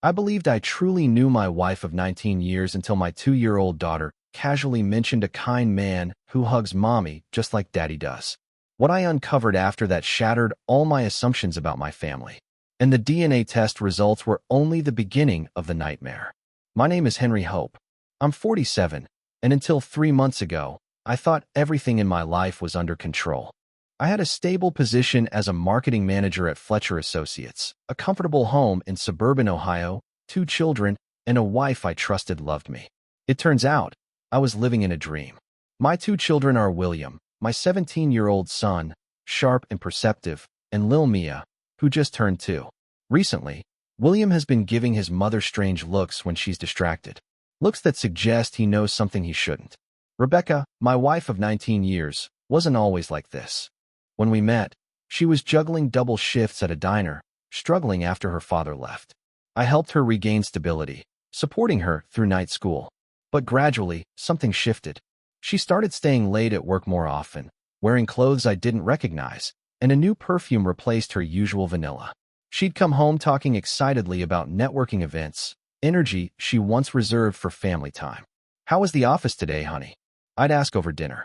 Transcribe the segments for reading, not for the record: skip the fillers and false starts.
I believed I truly knew my wife of 19 years until my 2-year-old daughter casually mentioned a kind man who hugs mommy just like daddy does. What I uncovered after that shattered all my assumptions about my family. And the DNA test results were only the beginning of the nightmare. My name is Henry Hope. I'm 47, and until 3 months ago, I thought everything in my life was under control. I had a stable position as a marketing manager at Fletcher Associates, a comfortable home in suburban Ohio, 2 children, and a wife I trusted loved me. It turns out, I was living in a dream. My 2 children are William, my 17-year-old son, sharp and perceptive, and Lil Mia, who just turned 2. Recently, William has been giving his mother strange looks when she's distracted. Looks that suggest he knows something he shouldn't. Rebecca, my wife of 19 years, wasn't always like this. When we met, she was juggling double shifts at a diner, struggling after her father left. I helped her regain stability, supporting her through night school. But gradually, something shifted. She started staying late at work more often, wearing clothes I didn't recognize, and a new perfume replaced her usual vanilla. She'd come home talking excitedly about networking events, energy she once reserved for family time. "How was the office today, honey?" I'd ask over dinner.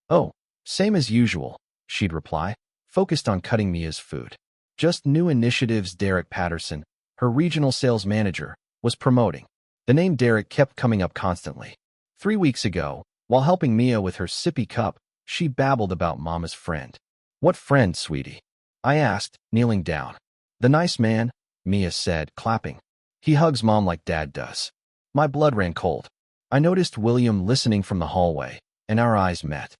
"Oh, same as usual," she'd reply, focused on cutting Mia's food. Just new initiatives Derek Patterson, her regional sales manager, was promoting. The name Derek kept coming up constantly. 3 weeks ago, while helping Mia with her sippy cup, she babbled about Mama's friend. "What friend, sweetie?" I asked, kneeling down. "The nice man," Mia said, clapping. "He hugs Mom like Dad does." My blood ran cold. I noticed William listening from the hallway, and our eyes met.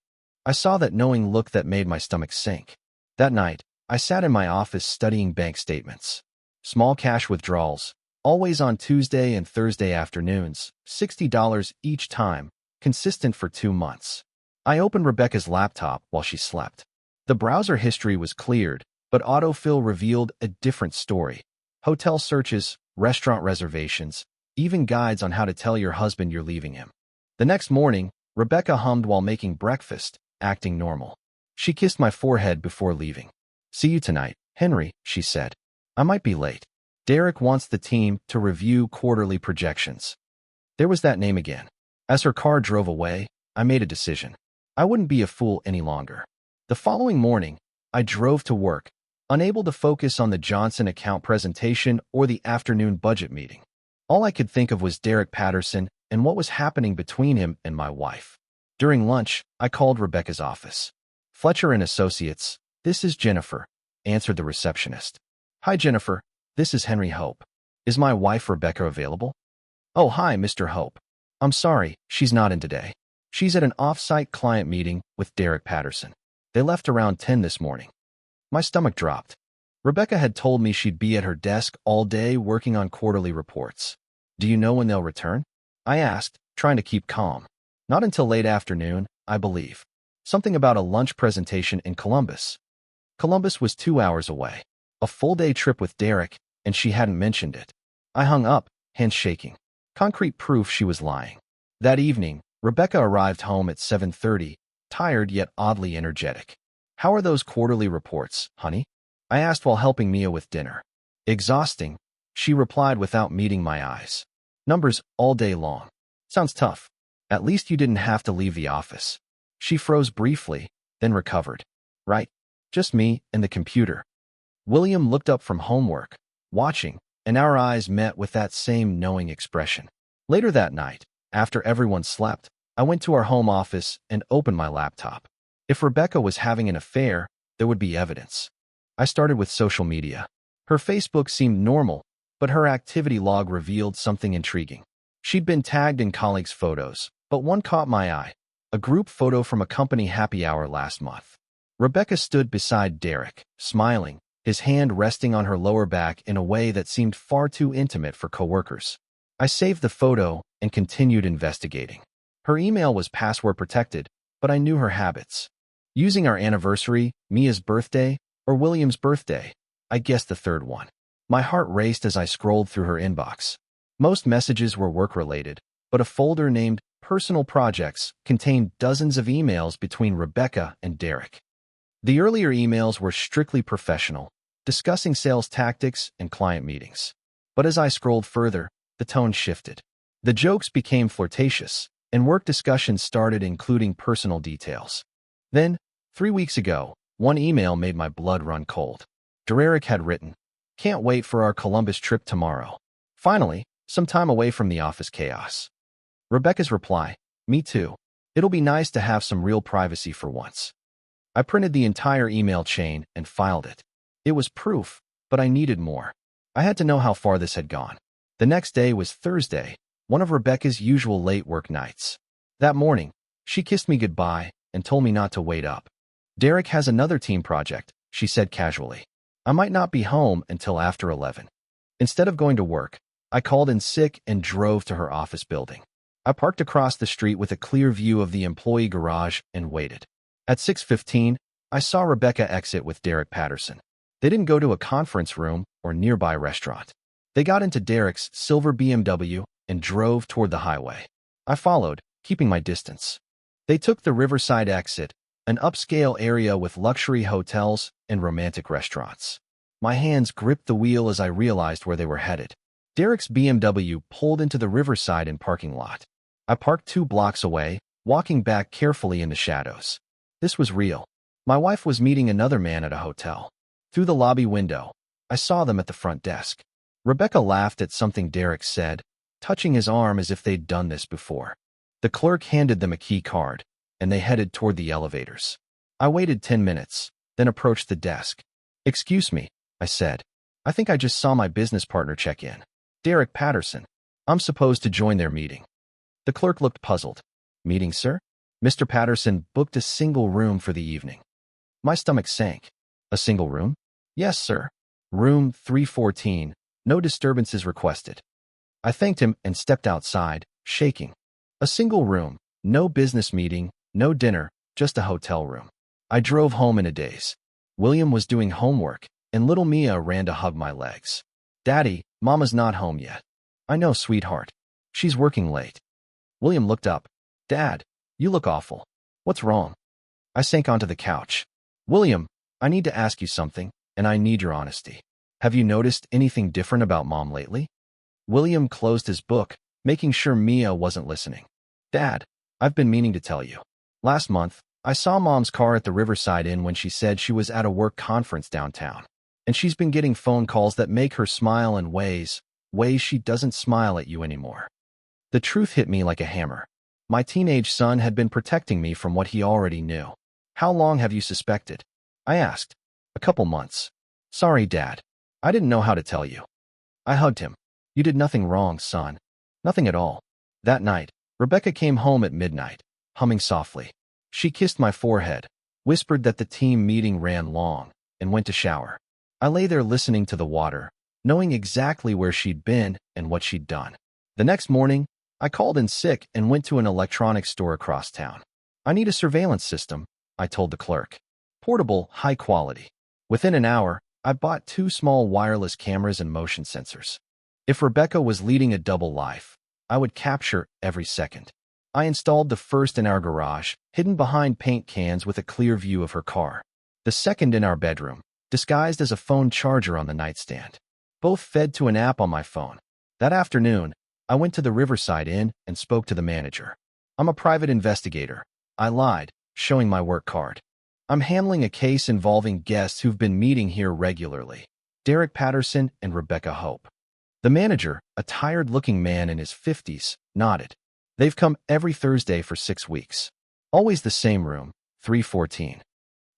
I saw that knowing look that made my stomach sink. That night, I sat in my office studying bank statements. Small cash withdrawals, always on Tuesday and Thursday afternoons, $60 each time, consistent for 2 months. I opened Rebecca's laptop while she slept. The browser history was cleared, but autofill revealed a different story. Hotel searches, restaurant reservations, even guides on how to tell your husband you're leaving him. The next morning, Rebecca hummed while making breakfast, acting normal. She kissed my forehead before leaving. "See you tonight, Henry," she said. "I might be late. Derek wants the team to review quarterly projections." There was that name again. As her car drove away, I made a decision. I wouldn't be a fool any longer. The following morning, I drove to work, unable to focus on the Johnson account presentation or the afternoon budget meeting. All I could think of was Derek Patterson and what was happening between him and my wife. During lunch, I called Rebecca's office. "Fletcher and Associates, this is Jennifer," answered the receptionist. "Hi, Jennifer. This is Henry Hope. Is my wife Rebecca available?" "Oh, hi, Mr. Hope. I'm sorry, she's not in today. She's at an off-site client meeting with Derek Patterson. They left around 10 this morning." My stomach dropped. Rebecca had told me she'd be at her desk all day working on quarterly reports. "Do you know when they'll return?" I asked, trying to keep calm. "Not until late afternoon, I believe. Something about a lunch presentation in Columbus." Columbus was 2 hours away. A full-day trip with Derek, and she hadn't mentioned it. I hung up, hands shaking. Concrete proof she was lying. That evening, Rebecca arrived home at 7:30, tired yet oddly energetic. "How are those quarterly reports, honey?" I asked while helping Mia with dinner. "Exhausting," she replied without meeting my eyes. "Numbers all day long. Sounds tough. At least you didn't have to leave the office." She froze briefly, then recovered. "Right. Just me and the computer." William looked up from homework, watching, and our eyes met with that same knowing expression. Later that night, after everyone slept, I went to our home office and opened my laptop. If Rebecca was having an affair, there would be evidence. I started with social media. Her Facebook seemed normal, but her activity log revealed something intriguing. She'd been tagged in colleagues' photos, but one caught my eye, a group photo from a company happy hour last month. Rebecca stood beside Derek, smiling, his hand resting on her lower back in a way that seemed far too intimate for coworkers. I saved the photo and continued investigating. Her email was password protected, but I knew her habits. Using our anniversary, Mia's birthday, or William's birthday, I guessed the third one. My heart raced as I scrolled through her inbox. Most messages were work-related, but a folder named Personal Projects contained dozens of emails between Rebecca and Derek. The earlier emails were strictly professional, discussing sales tactics and client meetings. But as I scrolled further, the tone shifted. The jokes became flirtatious, and work discussions started including personal details. Then, 3 weeks ago, one email made my blood run cold. Derek had written, "Can't wait for our Columbus trip tomorrow. Finally, some time away from the office chaos." Rebecca's reply, "Me too. It'll be nice to have some real privacy for once." I printed the entire email chain and filed it. It was proof, but I needed more. I had to know how far this had gone. The next day was Thursday, one of Rebecca's usual late work nights. That morning, she kissed me goodbye and told me not to wait up. "Derek has another team project," she said casually. "I might not be home until after 11. Instead of going to work, I called in sick and drove to her office building. I parked across the street with a clear view of the employee garage and waited. At 6:15, I saw Rebecca exit with Derek Patterson. They didn't go to a conference room or nearby restaurant. They got into Derek's silver BMW and drove toward the highway. I followed, keeping my distance. They took the Riverside exit, an upscale area with luxury hotels and romantic restaurants. My hands gripped the wheel as I realized where they were headed. Derek's BMW pulled into the Riverside parking lot. I parked 2 blocks away, walking back carefully in the shadows. This was real. My wife was meeting another man at a hotel. Through the lobby window, I saw them at the front desk. Rebecca laughed at something Derek said, touching his arm as if they'd done this before. The clerk handed them a key card, and they headed toward the elevators. I waited 10 minutes, then approached the desk. "Excuse me," I said. "I think I just saw my business partner check in. Derek Patterson. I'm supposed to join their meeting." The clerk looked puzzled. "Meeting, sir?" "Mr. Patterson booked a single room for the evening." My stomach sank. "A single room?" "Yes, sir. Room 314. No disturbances requested." I thanked him and stepped outside, shaking. A single room, no business meeting, no dinner, just a hotel room. I drove home in a daze. William was doing homework, and little Mia ran to hug my legs. "Daddy, Mama's not home yet." "I know, sweetheart. She's working late." William looked up. "Dad, you look awful. What's wrong?" I sank onto the couch. "William, I need to ask you something, and I need your honesty. Have you noticed anything different about Mom lately?" William closed his book, making sure Mia wasn't listening. "Dad, I've been meaning to tell you. Last month, I saw Mom's car at the Riverside Inn when she said she was at a work conference downtown. And she's been getting phone calls that make her smile in ways she doesn't smile at you anymore." The truth hit me like a hammer. My teenage son had been protecting me from what he already knew. "How long have you suspected?" I asked. "A couple months." "Sorry, Dad. I didn't know how to tell you." I hugged him. "You did nothing wrong, son. Nothing at all." That night, Rebecca came home at midnight, humming softly. She kissed my forehead, whispered that the team meeting ran long, and went to shower. I lay there listening to the water, knowing exactly where she'd been and what she'd done. The next morning, I called in sick and went to an electronics store across town. "I need a surveillance system," I told the clerk. "Portable, high quality." Within an hour, I bought 2 small wireless cameras and motion sensors. If Rebecca was leading a double life, I would capture every second. I installed the first in our garage, hidden behind paint cans with a clear view of her car. The second in our bedroom, disguised as a phone charger on the nightstand. Both fed to an app on my phone. That afternoon, I went to the Riverside Inn and spoke to the manager. "I'm a private investigator," I lied, showing my work card. "I'm handling a case involving guests who've been meeting here regularly. Derek Patterson and Rebecca Hope." The manager, a tired-looking man in his 50s, nodded. "They've come every Thursday for 6 weeks. Always the same room, 314.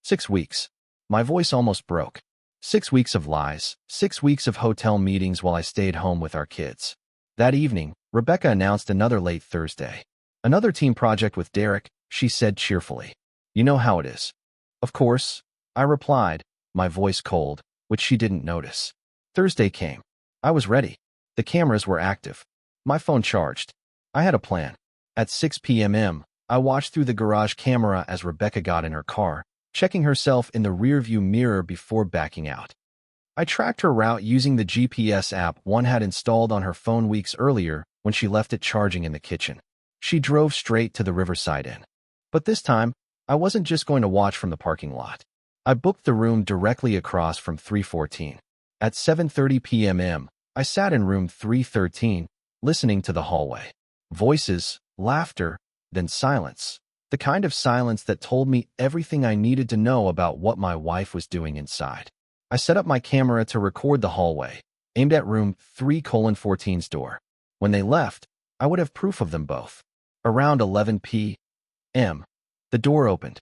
6 weeks. My voice almost broke. 6 weeks of lies, 6 weeks of hotel meetings while I stayed home with our kids. That evening, Rebecca announced another late Thursday. "Another team project with Derek," she said cheerfully. "You know how it is." "Of course," I replied, my voice cold, which she didn't notice. Thursday came. I was ready. The cameras were active. My phone charged. I had a plan. At 6 p.m., I watched through the garage camera as Rebecca got in her car, checking herself in the rearview mirror before backing out. I tracked her route using the GPS app one had installed on her phone weeks earlier when she left it charging in the kitchen. She drove straight to the Riverside Inn. But this time, I wasn't just going to watch from the parking lot. I booked the room directly across from 314. At 7:30 p.m., I sat in room 313, listening to the hallway. Voices, laughter, then silence. The kind of silence that told me everything I needed to know about what my wife was doing inside. I set up my camera to record the hallway, aimed at room 3:14's door. When they left, I would have proof of them both. Around 11 p.m., the door opened.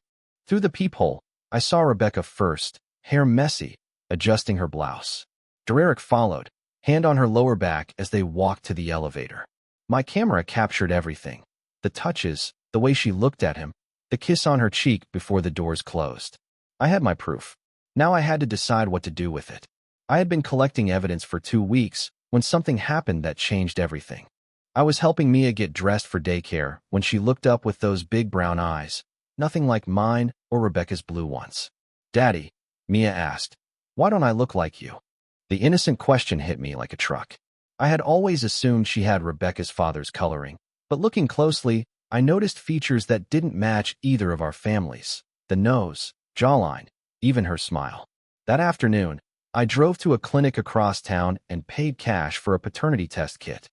Through the peephole, I saw Rebecca first, hair messy, adjusting her blouse. Derek followed, hand on her lower back as they walked to the elevator. My camera captured everything. The touches, the way she looked at him, the kiss on her cheek before the doors closed. I had my proof. Now I had to decide what to do with it. I had been collecting evidence for 2 weeks when something happened that changed everything. I was helping Mia get dressed for daycare when she looked up with those big brown eyes, nothing like mine or Rebecca's blue ones. "Daddy," Mia asked, "why don't I look like you?" The innocent question hit me like a truck. I had always assumed she had Rebecca's father's coloring, but looking closely, I noticed features that didn't match either of our families. The nose, jawline, even her smile. That afternoon, I drove to a clinic across town and paid cash for a paternity test kit.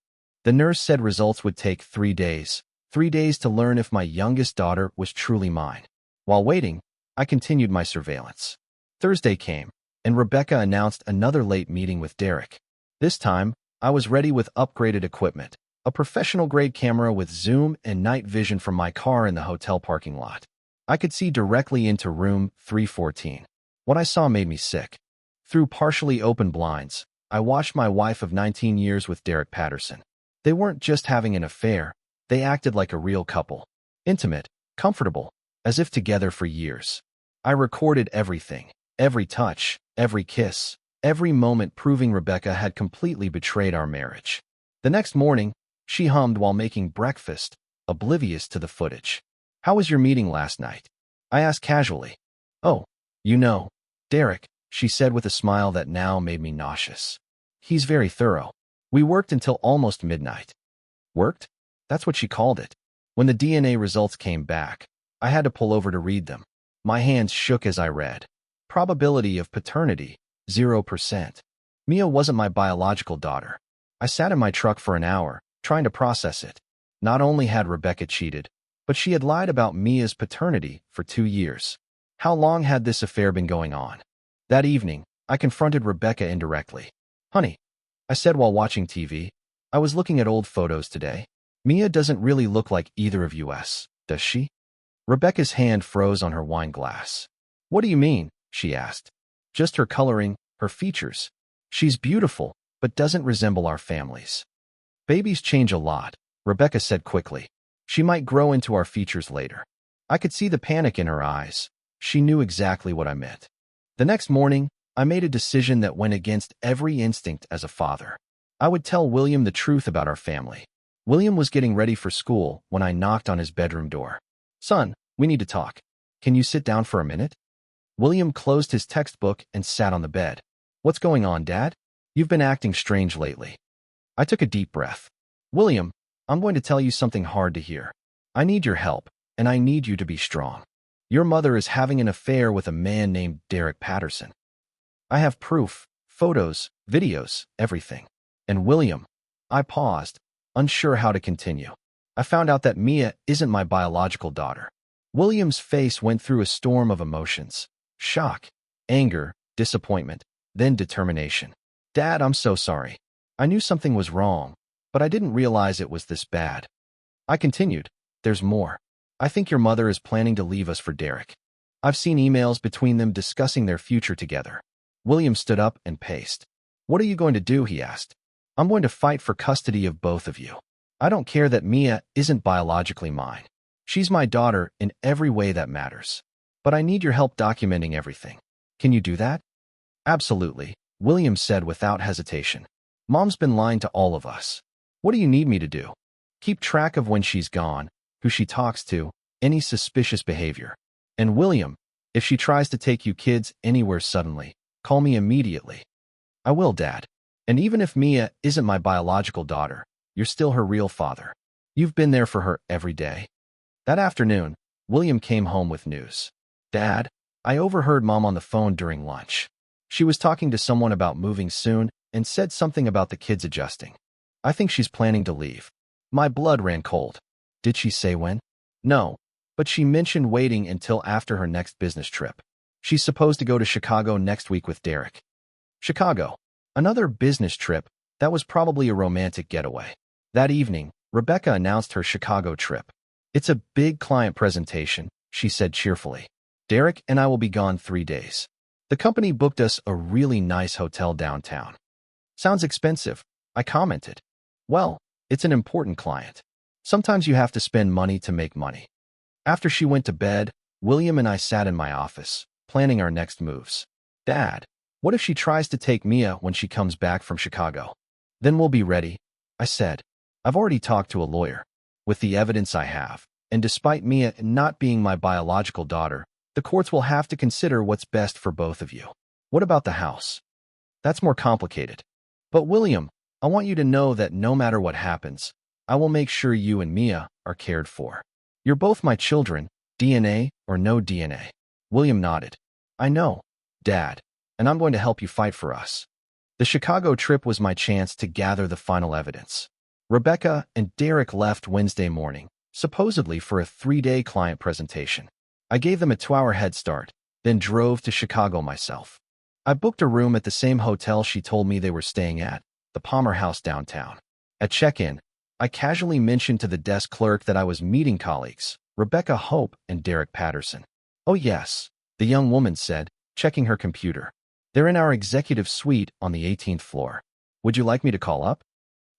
The nurse said results would take 3 days, 3 days to learn if my youngest daughter was truly mine. While waiting, I continued my surveillance. Thursday came, and Rebecca announced another late meeting with Derek. This time, I was ready with upgraded equipment, a professional-grade camera with zoom and night vision from my car in the hotel parking lot. I could see directly into room 314. What I saw made me sick. Through partially open blinds, I watched my wife of 19 years with Derek Patterson. They weren't just having an affair, they acted like a real couple. Intimate, comfortable, as if together for years. I recorded everything, every touch, every kiss, every moment, proving Rebecca had completely betrayed our marriage. The next morning, she hummed while making breakfast, oblivious to the footage. "How was your meeting last night?" I asked casually. "Oh, you know, Derek," she said with a smile that now made me nauseous. "He's very thorough. We worked until almost midnight." Worked? That's what she called it. When the DNA results came back, I had to pull over to read them. My hands shook as I read. Probability of paternity, 0%. Mia wasn't my biological daughter. I sat in my truck for an hour, trying to process it. Not only had Rebecca cheated, but she had lied about Mia's paternity for 2 years. How long had this affair been going on? That evening, I confronted Rebecca indirectly. "Honey," I said while watching TV, "I was looking at old photos today. Mia doesn't really look like either of us, does she?" Rebecca's hand froze on her wine glass. "What do you mean?" she asked. "Just her coloring, her features. She's beautiful, but doesn't resemble our families." "Babies change a lot," Rebecca said quickly. "She might grow into our features later." I could see the panic in her eyes. She knew exactly what I meant. The next morning, I made a decision that went against every instinct as a father. I would tell William the truth about our family. William was getting ready for school when I knocked on his bedroom door. "Son, we need to talk. Can you sit down for a minute?" William closed his textbook and sat on the bed. "What's going on, Dad? You've been acting strange lately." I took a deep breath. "William, I'm going to tell you something hard to hear. I need your help, and I need you to be strong. Your mother is having an affair with a man named Derek Patterson. I have proof, photos, videos, everything. And William," I paused, unsure how to continue. "I found out that Mia isn't my biological daughter." William's face went through a storm of emotions. Shock, anger, disappointment, then determination. "Dad, I'm so sorry. I knew something was wrong, but I didn't realize it was this bad." I continued, "There's more. I think your mother is planning to leave us for Derek. I've seen emails between them discussing their future together." William stood up and paced. "What are you going to do?" he asked. "I'm going to fight for custody of both of you. I don't care that Mia isn't biologically mine. She's my daughter in every way that matters. But I need your help documenting everything. Can you do that?" "Absolutely," William said without hesitation. "Mom's been lying to all of us. What do you need me to do?" "Keep track of when she's gone, who she talks to, any suspicious behavior. And William, if she tries to take you kids anywhere suddenly, call me immediately." "I will, Dad. And even if Mia isn't my biological daughter, you're still her real father. You've been there for her every day." That afternoon, William came home with news. "Dad, I overheard Mom on the phone during lunch. She was talking to someone about moving soon and said something about the kids adjusting. I think she's planning to leave. My blood ran cold. Did she say when? No, but she mentioned waiting until after her next business trip. She's supposed to go to Chicago next week with Derek. Chicago. Another business trip. That was probably a romantic getaway. That evening, Rebecca announced her Chicago trip. It's a big client presentation, she said cheerfully. Derek and I will be gone 3 days. The company booked us a really nice hotel downtown. Sounds expensive, I commented. Well, it's an important client. Sometimes you have to spend money to make money. After she went to bed, William and I sat in my office, planning our next moves. Dad, what if she tries to take Mia when she comes back from Chicago? Then we'll be ready, I said. I've already talked to a lawyer. With the evidence I have, and despite Mia not being my biological daughter, the courts will have to consider what's best for both of you. What about the house? That's more complicated. But William, I want you to know that no matter what happens, I will make sure you and Mia are cared for. You're both my children, DNA or no DNA. William nodded. I know, Dad, and I'm going to help you fight for us. The Chicago trip was my chance to gather the final evidence. Rebecca and Derek left Wednesday morning, supposedly for a 3-day client presentation. I gave them a 2-hour head start, then drove to Chicago myself. I booked a room at the same hotel she told me they were staying at, the Palmer House downtown. At check-in, I casually mentioned to the desk clerk that I was meeting colleagues, Rebecca Hope and Derek Patterson. Oh yes, the young woman said, checking her computer. They're in our executive suite on the 18th floor. Would you like me to call up?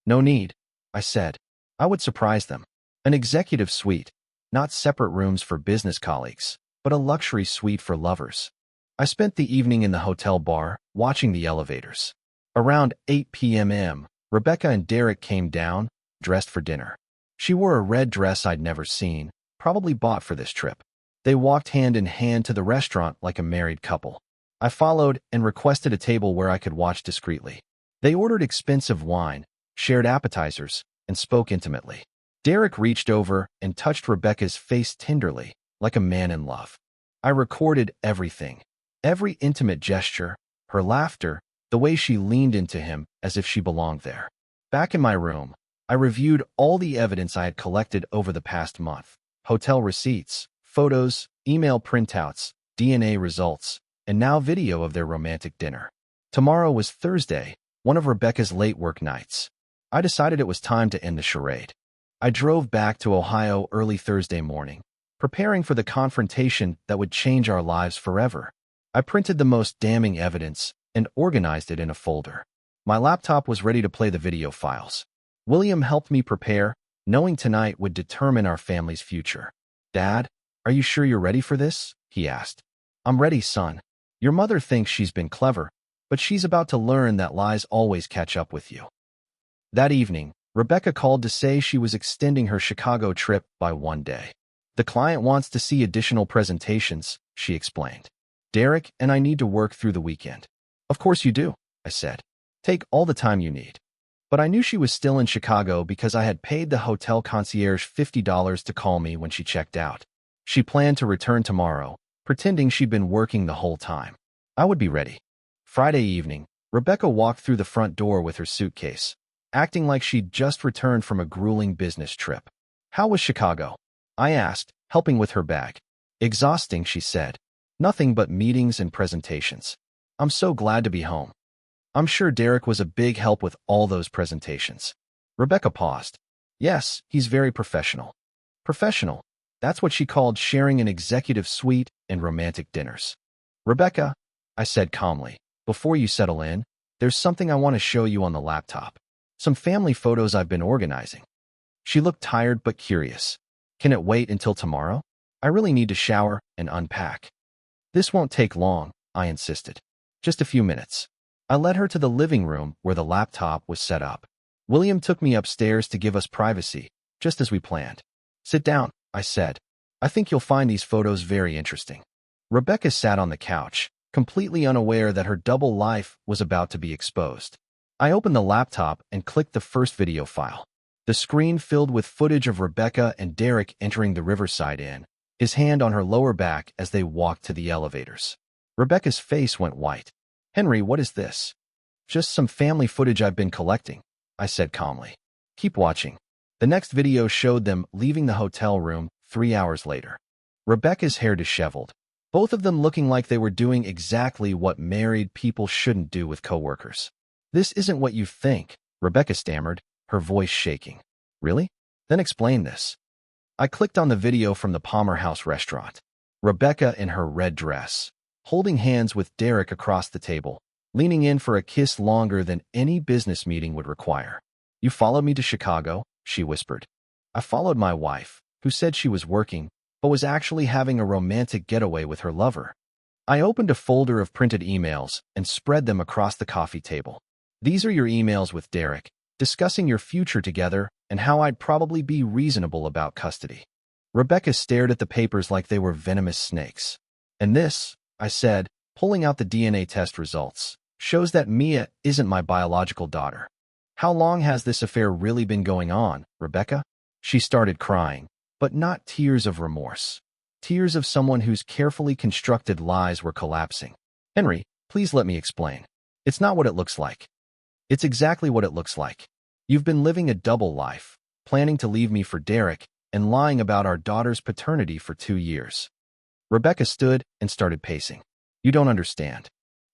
No need, I said. I would surprise them. An executive suite, not separate rooms for business colleagues, but a luxury suite for lovers. I spent the evening in the hotel bar, watching the elevators. Around 8 p.m., Rebecca and Derek came down, dressed for dinner. She wore a red dress I'd never seen, probably bought for this trip. They walked hand in hand to the restaurant like a married couple. I followed and requested a table where I could watch discreetly. They ordered expensive wine, shared appetizers, and spoke intimately. Derek reached over and touched Rebecca's face tenderly, like a man in love. I recorded everything. Every intimate gesture, her laughter, the way she leaned into him as if she belonged there. Back in my room, I reviewed all the evidence I had collected over the past month. Hotel receipts, photos, email printouts, DNA results, and now video of their romantic dinner. Tomorrow was Thursday, one of Rebecca's late work nights. I decided it was time to end the charade. I drove back to Ohio early Thursday morning, preparing for the confrontation that would change our lives forever. I printed the most damning evidence and organized it in a folder. My laptop was ready to play the video files. William helped me prepare, knowing tonight would determine our family's future. Dad, are you sure you're ready for this? He asked. I'm ready, son. Your mother thinks she's been clever, but she's about to learn that lies always catch up with you. That evening, Rebecca called to say she was extending her Chicago trip by 1 day. The client wants to see additional presentations, she explained. Derek and I need to work through the weekend. Of course you do, I said. Take all the time you need. But I knew she was still in Chicago because I had paid the hotel concierge $50 to call me when she checked out. She planned to return tomorrow, pretending she'd been working the whole time. I would be ready. Friday evening, Rebecca walked through the front door with her suitcase, acting like she'd just returned from a grueling business trip. How was Chicago? I asked, helping with her bag. Exhausting, she said. Nothing but meetings and presentations. I'm so glad to be home. I'm sure Derek was a big help with all those presentations. Rebecca paused. Yes, he's very professional. Professional. That's what she called sharing an executive suite and romantic dinners. Rebecca, I said calmly, before you settle in, there's something I want to show you on the laptop. Some family photos I've been organizing. She looked tired but curious. Can it wait until tomorrow? I really need to shower and unpack. This won't take long, I insisted. Just a few minutes. I led her to the living room where the laptop was set up. William took me upstairs to give us privacy, just as we planned. Sit down, I said. I think you'll find these photos very interesting. Rebecca sat on the couch, completely unaware that her double life was about to be exposed. I opened the laptop and clicked the first video file. The screen filled with footage of Rebecca and Derek entering the Riverside Inn, his hand on her lower back as they walked to the elevators. Rebecca's face went white. Henry, what is this? Just some family footage I've been collecting, I said calmly. Keep watching. The next video showed them leaving the hotel room 3 hours later. Rebecca's hair disheveled, both of them looking like they were doing exactly what married people shouldn't do with coworkers. This isn't what you think, Rebecca stammered, her voice shaking. Really? Then explain this. I clicked on the video from the Palmer House restaurant. Rebecca in her red dress, holding hands with Derek across the table, leaning in for a kiss longer than any business meeting would require. You followed me to Chicago, she whispered. I followed my wife, who said she was working, but was actually having a romantic getaway with her lover. I opened a folder of printed emails and spread them across the coffee table. These are your emails with Derek, discussing your future together and how I'd probably be reasonable about custody. Rebecca stared at the papers like they were venomous snakes. And this, I said, pulling out the DNA test results, shows that Mia isn't my biological daughter. How long has this affair really been going on, Rebecca? She started crying, but not tears of remorse. Tears of someone whose carefully constructed lies were collapsing. Henry, please let me explain. It's not what it looks like. It's exactly what it looks like. You've been living a double life, planning to leave me for Derek and lying about our daughter's paternity for 2 years. Rebecca stood and started pacing. You don't understand.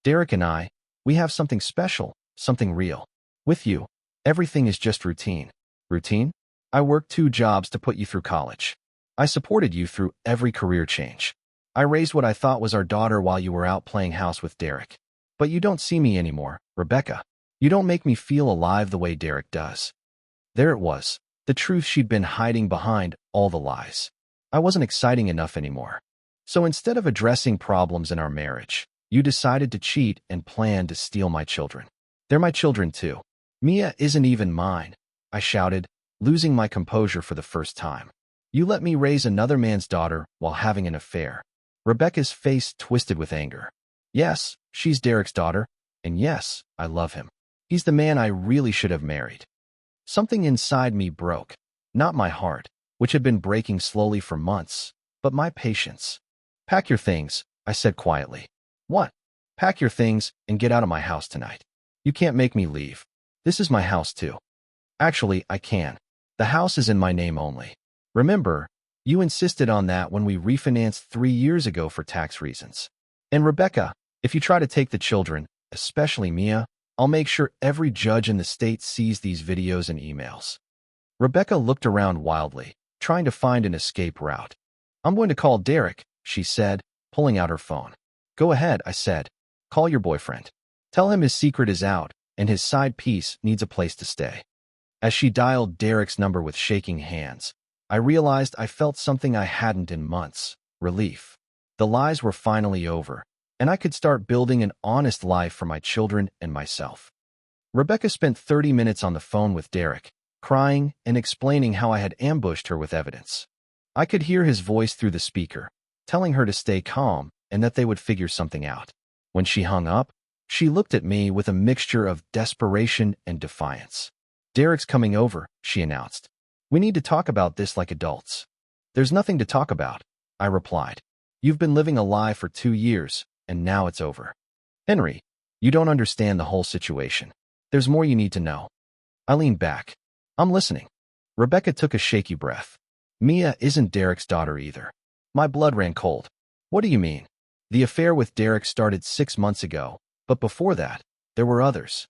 Derek and I, we have something special, something real. With you, everything is just routine. Routine? I worked 2 jobs to put you through college. I supported you through every career change. I raised what I thought was our daughter while you were out playing house with Derek. But you don't see me anymore, Rebecca. You don't make me feel alive the way Derek does. There it was, the truth she'd been hiding behind all the lies. I wasn't exciting enough anymore. So instead of addressing problems in our marriage, you decided to cheat and plan to steal my children. They're my children too. Mia isn't even mine, I shouted, losing my composure for the first time. You let me raise another man's daughter while having an affair. Rebecca's face twisted with anger. Yes, she's Derek's daughter, and yes, I love him. He's the man I really should have married. Something inside me broke, not my heart, which had been breaking slowly for months, but my patience. Pack your things, I said quietly. What? Pack your things and get out of my house tonight. You can't make me leave. This is my house too. Actually, I can. The house is in my name only. Remember, you insisted on that when we refinanced 3 years ago for tax reasons. And Rebecca, if you try to take the children, especially Mia, I'll make sure every judge in the state sees these videos and emails. Rebecca looked around wildly, trying to find an escape route. I'm going to call Derek, she said, pulling out her phone. Go ahead, I said. Call your boyfriend. Tell him his secret is out and his side piece needs a place to stay. As she dialed Derek's number with shaking hands, I realized I felt something I hadn't in months, relief. The lies were finally over, and I could start building an honest life for my children and myself. Rebecca spent 30 minutes on the phone with Derek, crying and explaining how I had ambushed her with evidence. I could hear his voice through the speaker, telling her to stay calm and that they would figure something out. When she hung up, she looked at me with a mixture of desperation and defiance. Derek's coming over, she announced. We need to talk about this like adults. There's nothing to talk about, I replied. You've been living a lie for 2 years, and now it's over. Henry, you don't understand the whole situation. There's more you need to know. I leaned back. I'm listening. Rebecca took a shaky breath. Mia isn't Derek's daughter either. My blood ran cold. What do you mean? The affair with Derek started 6 months ago, but before that, there were others.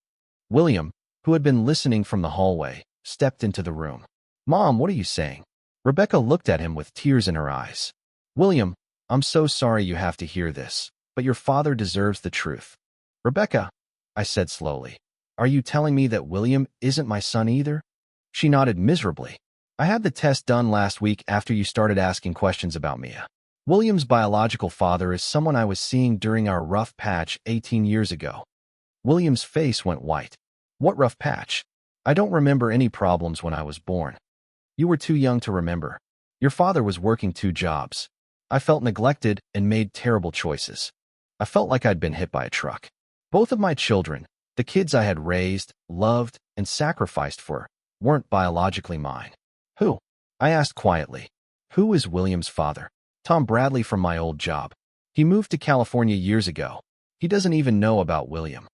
William, who had been listening from the hallway, stepped into the room. Mom, what are you saying? Rebecca looked at him with tears in her eyes. William, I'm so sorry you have to hear this, but your father deserves the truth. Rebecca, I said slowly, are you telling me that William isn't my son either? She nodded miserably. I had the test done last week after you started asking questions about Mia. William's biological father is someone I was seeing during our rough patch 18 years ago. William's face went white. What rough patch? I don't remember any problems when I was born. You were too young to remember. Your father was working 2 jobs. I felt neglected and made terrible choices. I felt like I'd been hit by a truck. Both of my children, the kids I had raised, loved, and sacrificed for, weren't biologically mine. Who? I asked quietly. Who is William's father? Tom Bradley from my old job. He moved to California years ago. He doesn't even know about William.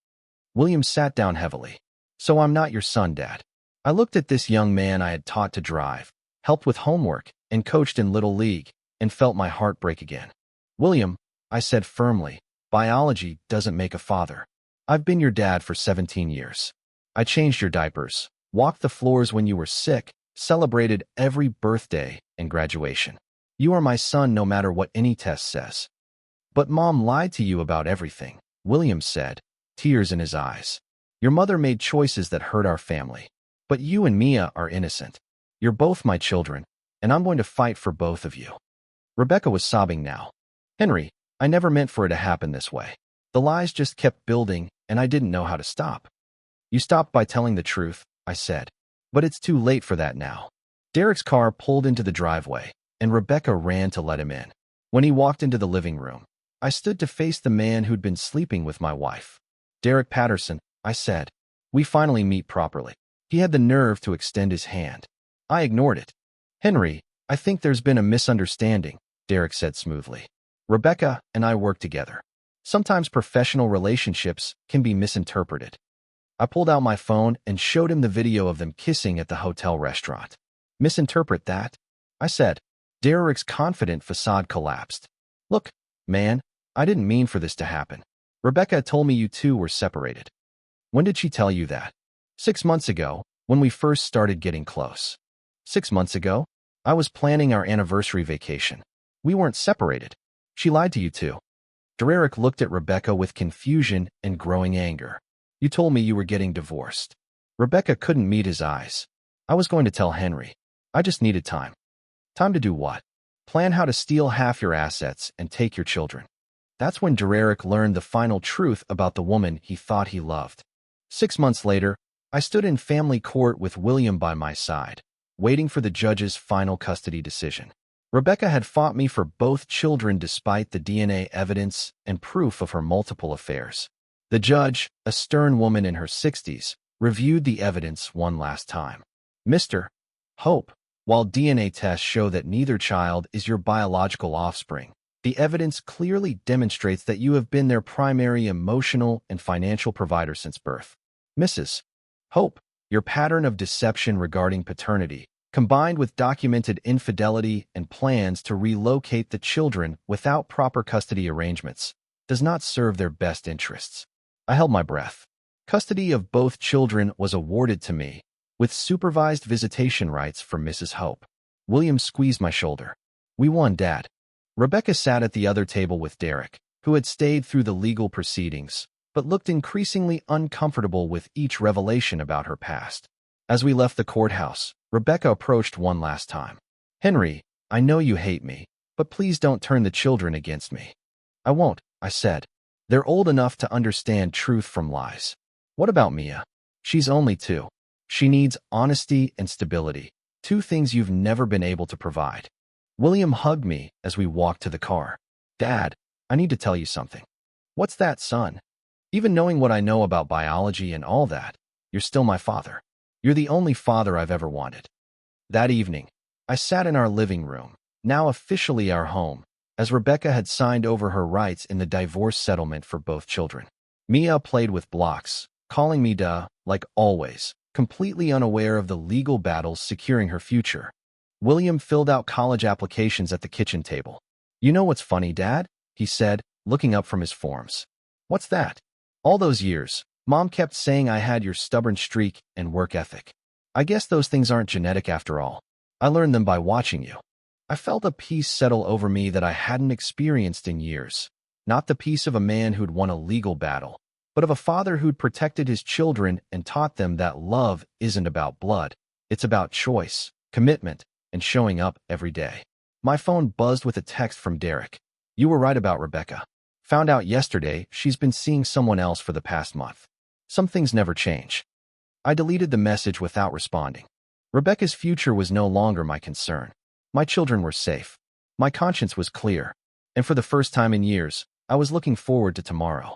William sat down heavily. So I'm not your son, Dad. I looked at this young man I had taught to drive, helped with homework, and coached in Little League, and felt my heart break again. William, I said firmly, biology doesn't make a father. I've been your dad for 17 years. I changed your diapers, walked the floors when you were sick, celebrated every birthday and graduation. You are my son no matter what any test says. But Mom lied to you about everything, William said, tears in his eyes. Your mother made choices that hurt our family. But you and Mia are innocent. You're both my children, and I'm going to fight for both of you. Rebecca was sobbing now. Henry, I never meant for it to happen this way. The lies just kept building, and I didn't know how to stop. You stopped by telling the truth, I said. But it's too late for that now. Derek's car pulled into the driveway, and Rebecca ran to let him in. When he walked into the living room, I stood to face the man who'd been sleeping with my wife. Derek Patterson, I said. We finally meet properly. He had the nerve to extend his hand. I ignored it. Henry, I think there's been a misunderstanding, Derek said smoothly. Rebecca and I work together. Sometimes professional relationships can be misinterpreted. I pulled out my phone and showed him the video of them kissing at the hotel restaurant. Misinterpret that? I said. Derek's confident facade collapsed. Look, man, I didn't mean for this to happen. Rebecca told me you two were separated. When did she tell you that? 6 months ago, when we first started getting close. 6 months ago? I was planning our anniversary vacation. We weren't separated. She lied to you too. Derek looked at Rebecca with confusion and growing anger. You told me you were getting divorced. Rebecca couldn't meet his eyes. I was going to tell Henry. I just needed time. Time to do what? Plan how to steal half your assets and take your children. That's when Derek learned the final truth about the woman he thought he loved. 6 months later, I stood in family court with William by my side, waiting for the judge's final custody decision. Rebecca had fought me for both children despite the DNA evidence and proof of her multiple affairs. The judge, a stern woman in her 60s, reviewed the evidence one last time. Mr. Hope, while DNA tests show that neither child is your biological offspring, the evidence clearly demonstrates that you have been their primary emotional and financial provider since birth. Mrs. Hope, your pattern of deception regarding paternity, combined with documented infidelity and plans to relocate the children without proper custody arrangements, does not serve their best interests. I held my breath. Custody of both children was awarded to me, with supervised visitation rights for Mrs. Hope. William squeezed my shoulder. We won, Dad. Rebecca sat at the other table with Derek, who had stayed through the legal proceedings, but looked increasingly uncomfortable with each revelation about her past. As we left the courthouse, Rebecca approached one last time. Henry, I know you hate me, but please don't turn the children against me. I won't, I said. They're old enough to understand truth from lies. What about Mia? She's only 2. She needs honesty and stability, 2 things you've never been able to provide. William hugged me as we walked to the car. Dad, I need to tell you something. What's that, son? Even knowing what I know about biology and all that, you're still my father. You're the only father I've ever wanted. That evening, I sat in our living room, now officially our home, as Rebecca had signed over her rights in the divorce settlement for both children. Mia played with blocks, calling me duh, like always, completely unaware of the legal battles securing her future. William filled out college applications at the kitchen table. You know what's funny, Dad? He said, looking up from his forms. What's that? All those years, Mom kept saying I had your stubborn streak and work ethic. I guess those things aren't genetic after all. I learned them by watching you. I felt a peace settle over me that I hadn't experienced in years. Not the peace of a man who'd won a legal battle, but of a father who'd protected his children and taught them that love isn't about blood. It's about choice, commitment, and showing up every day. My phone buzzed with a text from Derek. You were right about Rebecca. Found out yesterday she's been seeing someone else for the past month. Some things never change. I deleted the message without responding. Rebecca's future was no longer my concern. My children were safe. My conscience was clear. And for the first time in years, I was looking forward to tomorrow.